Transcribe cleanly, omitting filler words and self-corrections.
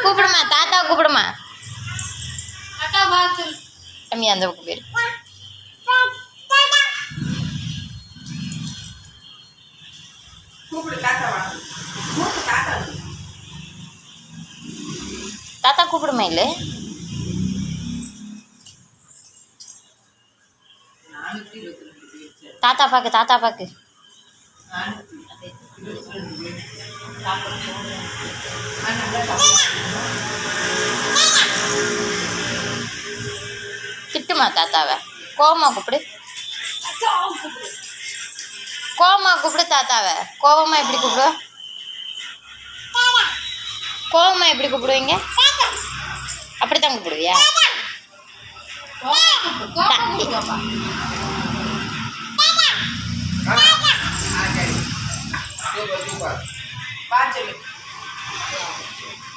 கூப்பிடுமா, தாத்தா கூப்பிடுமா. அம்மி அந்த பக்கம் பேரு. தாத்தா கூப்பிடுமா இல்லை? தாத்தா பாக்கு, தாத்தா பாக்கு. திட்டுமா தாத்தாவை? கோவமா கூப்பிடு, கோவமா கூப்பிடு தாத்தாவை. கோவமா எப்படி கூப்பிடுவா? கோவமா எப்படி கூப்பிடுவீங்க? அப்படித்தான் கூப்பிடுவியா? சூப்பர்.